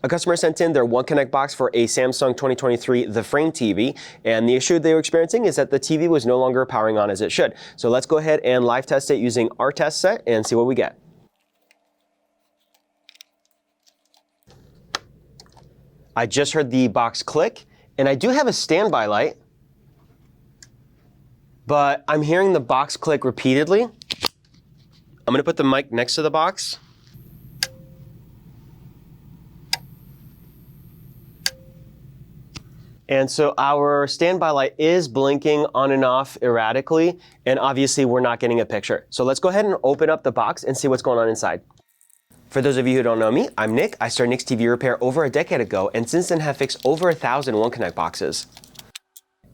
A customer sent in their One Connect box for a Samsung 2023 The Frame TV, and the issue they were experiencing is that the TV was no longer powering on as it should. So let's go ahead and live test it using our test set and see what we get. I just heard the box click, and I do have a standby light, but I'm hearing the box click repeatedly. I'm going to put the mic next to the box. And so our standby light is blinking on and off erratically, and obviously we're not getting a picture. So let's go ahead and open up the box and see what's going on inside. For those of you who don't know me, I'm Nick. I started Nick's TV Repair over a decade ago, and since then have fixed over 1,000 One Connect boxes.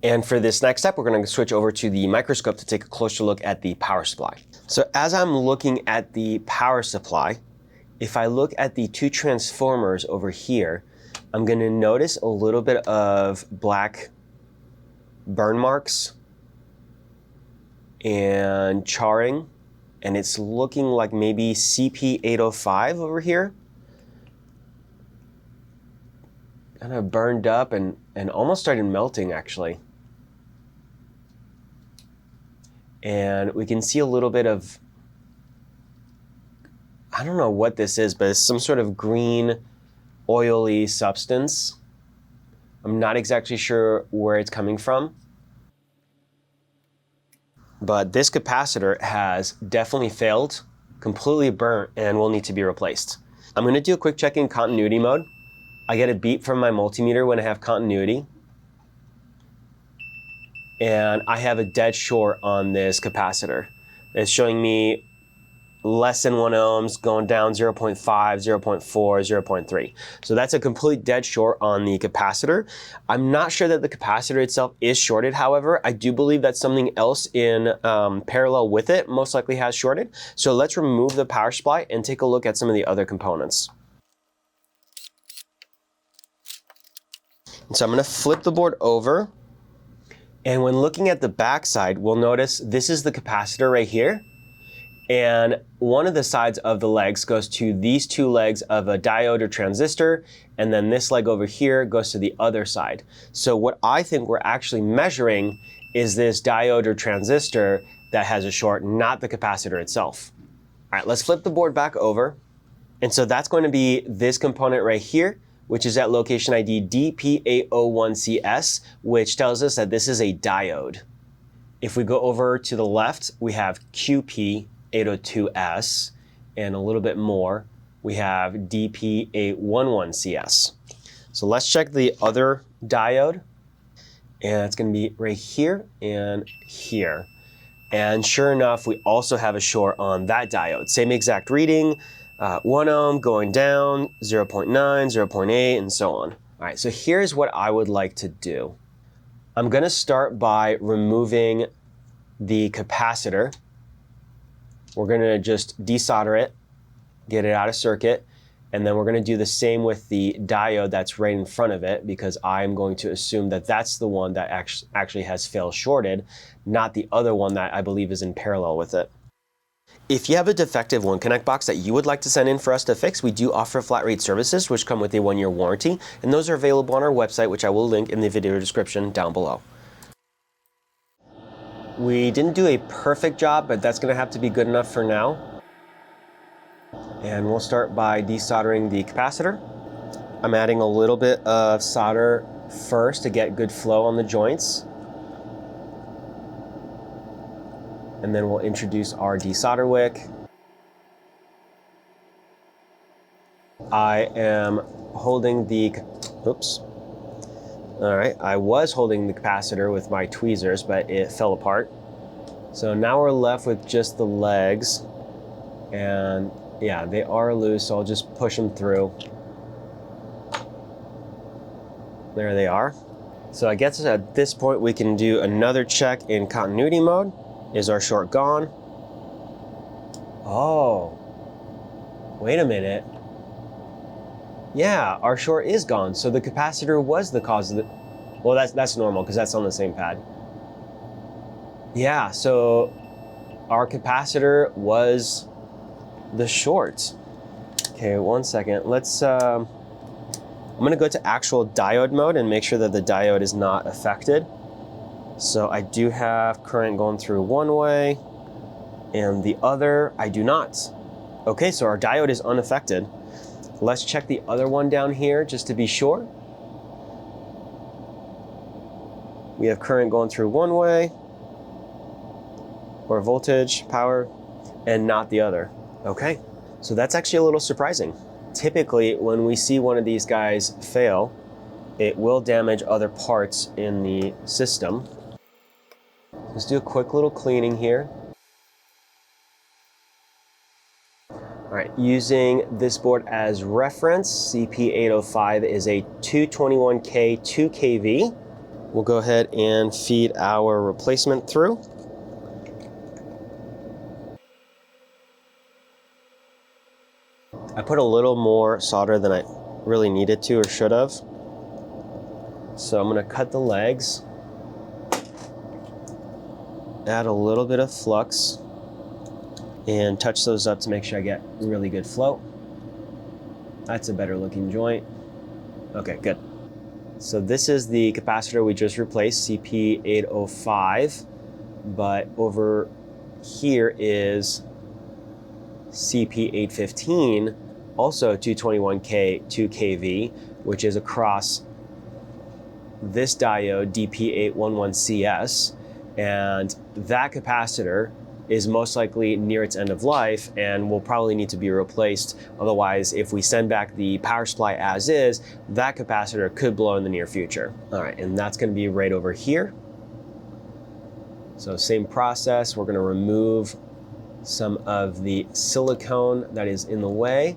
And for this next step, we're going to switch over to the microscope to take a closer look at the power supply. So as I'm looking at the power supply, if I look at the two transformers over here, I'm going to notice a little bit of black burn marks and charring, and it's looking like maybe CP805 over here. Kind of burned up and almost started melting actually. And we can see a little bit of, I don't know what this is, but it's some sort of green oily substance. I'm not exactly sure where it's coming from, but this capacitor has definitely failed, completely burnt, and will need to be replaced. I'm going to do a quick check in continuity mode. I get a beep from my multimeter when I have continuity, and I have a dead short on this capacitor. It's showing me less than 1 ohms, going down 0.5, 0.4, 0.3. So that's a complete dead short on the capacitor. I'm not sure that the capacitor itself is shorted, however. I do believe that something else in parallel with it most likely has shorted. So let's remove the power supply and take a look at some of the other components. So I'm going to flip the board over. And when looking at the back side, we'll notice this is the capacitor right here. And one of the sides of the legs goes to these two legs of a diode or transistor, and then this leg over here goes to the other side. So what I think we're actually measuring is this diode or transistor that has a short, not the capacitor itself. All right, let's flip the board back over. And so that's going to be this component right here, which is at location ID DP801CS, which tells us that this is a diode. If we go over to the left, we have QP802S, and a little bit more, we have DP811CS. So let's check the other diode, and it's going to be right here and here. And sure enough, we also have a short on that diode. Same exact reading, 1 ohm going down, 0.9, 0.8, and so on. All right, so here's what I would like to do. I'm going to start by removing the capacitor. We're going to just desolder it, get it out of circuit, and then we're going to do the same with the diode that's right in front of it, because I'm going to assume that that's the one that actually has failed shorted, not the other one that I believe is in parallel with it. If you have a defective One Connect box that you would like to send in for us to fix, we do offer flat rate services which come with a 1-year warranty, and those are available on our website, which I will link in the video description down below. We didn't do a perfect job, but that's going to have to be good enough for now. And we'll start by desoldering the capacitor. I'm adding a little bit of solder first to get good flow on the joints. And then we'll introduce our desolder wick. I am holding the, oops. All right, I was holding the capacitor with my tweezers, but it fell apart. So now we're left with just the legs, and yeah, they are loose, so I'll just push them through. There they are. So I guess at this point we can do another check in continuity mode. Is our short gone? Oh, wait a minute. Yeah, our short is gone. So the capacitor was the cause of the, well, that's normal because that's on the same pad. Yeah, so our capacitor was the short. Okay, 1 second. Let's I'm gonna go to actual diode mode and make sure that the diode is not affected. So I do have current going through one way and the other I do not. Okay, so our diode is unaffected. Let's check the other one down here just to be sure. We have current going through one way, or voltage, power, and not the other. Okay, so that's actually a little surprising. Typically, when we see one of these guys fail, it will damage other parts in the system. Let's do a quick little cleaning here. All right, using this board as reference, CP805 is a 221K 2kV. We'll go ahead and feed our replacement through. I put a little more solder than I really needed to or should have. So I'm gonna cut the legs, add a little bit of flux, and touch those up to make sure I get really good flow. That's a better looking joint. Okay, good. So this is the capacitor we just replaced, CP805, but over here is CP815, also 221K 2kV, which is across this diode DP811CS, and that capacitor is most likely near its end of life and will probably need to be replaced. Otherwise, if we send back the power supply as is, that capacitor could blow in the near future. All right, and that's gonna be right over here. So same process, we're gonna remove some of the silicone that is in the way.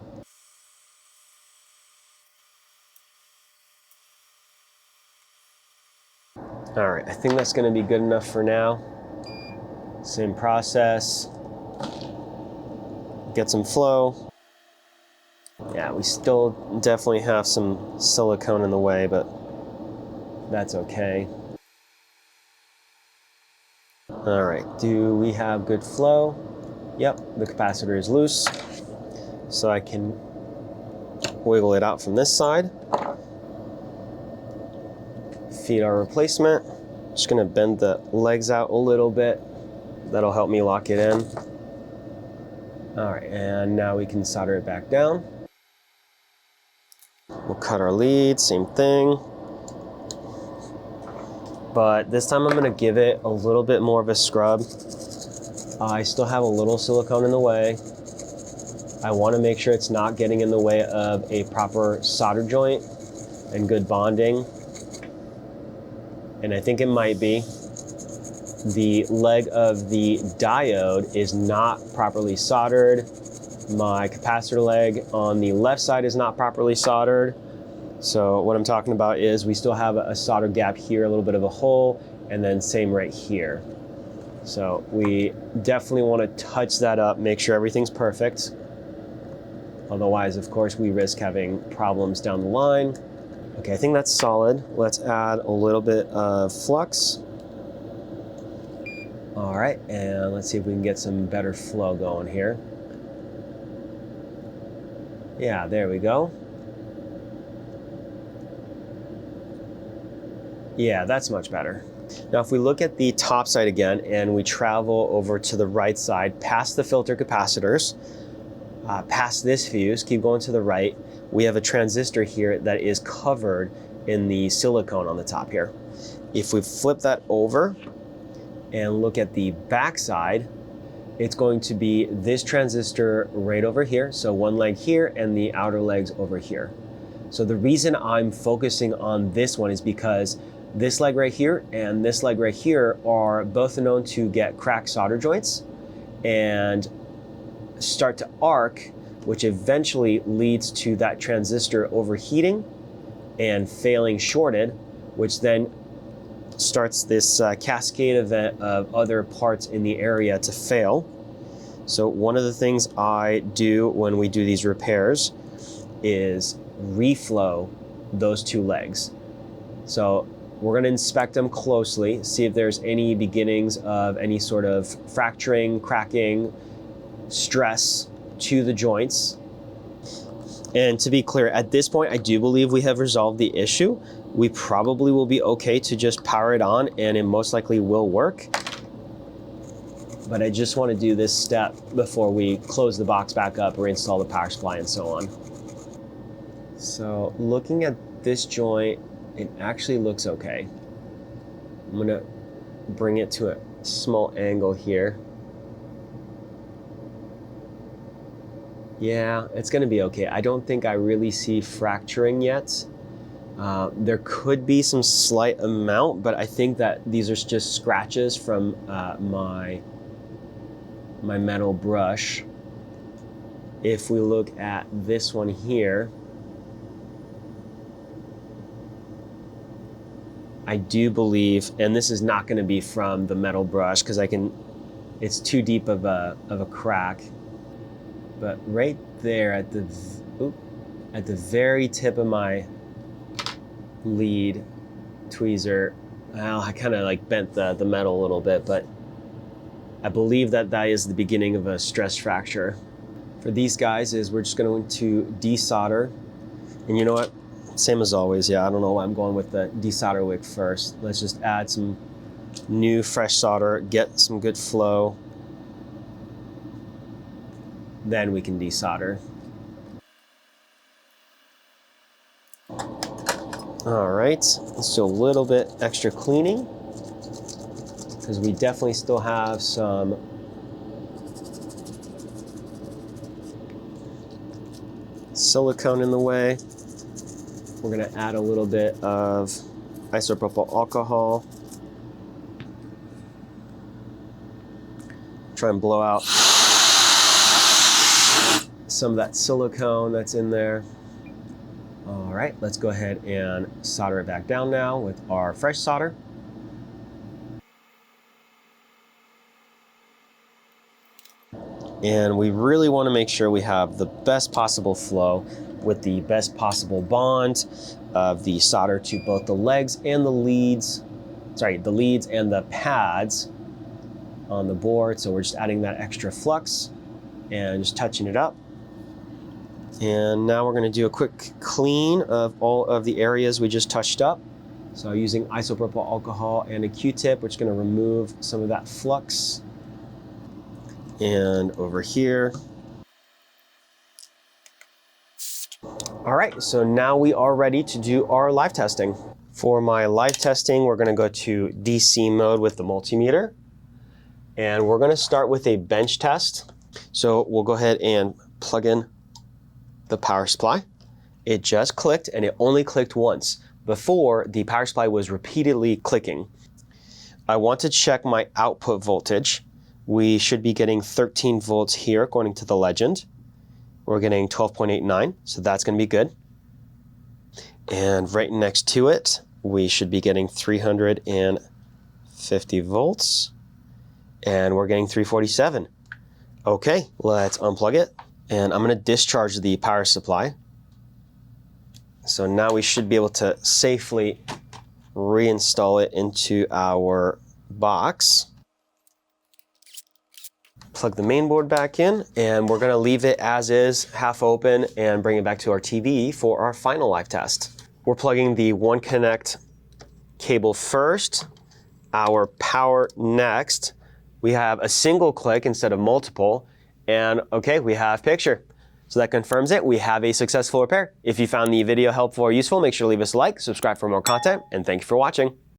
All right, I think that's gonna be good enough for now. Same process. Get some flow. Yeah, we still definitely have some silicone in the way, but that's okay. All right, do we have good flow? Yep, the capacitor is loose. So I can wiggle it out from this side. Feed our replacement. Just gonna bend the legs out a little bit. That'll help me lock it in. All right, and now we can solder it back down. We'll cut our lead, same thing. But this time I'm gonna give it a little bit more of a scrub. I still have a little silicone in the way. I wanna make sure it's not getting in the way of a proper solder joint and good bonding. And I think it might be. The leg of the diode is not properly soldered. My capacitor leg on the left side is not properly soldered. So what I'm talking about is we still have a solder gap here, a little bit of a hole, and then same right here. So we definitely want to touch that up, make sure everything's perfect. Otherwise, of course, we risk having problems down the line. Okay, I think that's solid. Let's add a little bit of flux. All right, and let's see if we can get some better flow going here. Yeah, there we go. Yeah, that's much better. Now, if we look at the top side again and we travel over to the right side, past the filter capacitors, past this fuse, keep going to the right, we have a transistor here that is covered in the silicone on the top here. If we flip that over and look at the back side, it's going to be this transistor right over here. So one leg here and the outer legs over here. So the reason I'm focusing on this one is because this leg right here and this leg right here are both known to get cracked solder joints and start to arc, which eventually leads to that transistor overheating and failing shorted, which then starts this cascade event of other parts in the area to fail. So one of the things I do when we do these repairs is reflow those two legs. So we're going to inspect them closely, see if there's any beginnings of any sort of fracturing, cracking, stress to the joints. And to be clear, at this point, I do believe we have resolved the issue. We probably will be okay to just power it on, and it most likely will work. But I just want to do this step before we close the box back up, reinstall the power supply, and so on. So looking at this joint, it actually looks okay. I'm gonna bring it to a small angle here. Yeah, it's gonna be okay. I don't think I really see fracturing yet. There could be some slight amount, but I think that these are just scratches from my metal brush. If we look at this one here, I do believe, and this is not going to be from the metal brush because it's too deep of a crack, but right there at the very tip of my lead tweezer, well, I kind of like bent the metal a little bit, but I believe that is the beginning of a stress fracture. For these guys we're just going to desolder, and you know what? Same as always, yeah, I don't know why I'm going with the desolder wick first. Let's just add some new fresh solder, get some good flow. Then we can desolder. All right, let's do a little bit extra cleaning because we definitely still have some silicone in the way. We're gonna add a little bit of isopropyl alcohol. Try and blow out some of that silicone that's in there. All right, let's go ahead and solder it back down now with our fresh solder. And we really want to make sure we have the best possible flow with the best possible bond of the solder to both the legs and the leads, the leads and the pads on the board. So we're just adding that extra flux and just touching it up. And now we're going to do a quick clean of all of the areas we just touched up. So using isopropyl alcohol and a Q-tip, which is going to remove some of that flux. And over here. All right, so now we are ready to do our live testing. For my live testing, we're going to go to DC mode with the multimeter. And we're going to start with a bench test. So we'll go ahead and plug in the power supply. It just clicked, and it only clicked once. Before, the power supply was repeatedly clicking. I want to check my output voltage. We should be getting 13 volts here according to the legend. We're getting 12.89, so that's going to be good. And right next to it, we should be getting 350 volts, and we're getting 347. Okay, let's unplug it, and I'm going to discharge the power supply. So now we should be able to safely reinstall it into our box. Plug the main board back in, and we're going to leave it as is, half open, and bring it back to our TV for our final live test. We're plugging the One Connect cable first, our power next. We have a single click instead of multiple, and okay, we have picture. So that confirms it. We have a successful repair. If you found the video helpful or useful, make sure to leave us a like, subscribe for more content, and thank you for watching.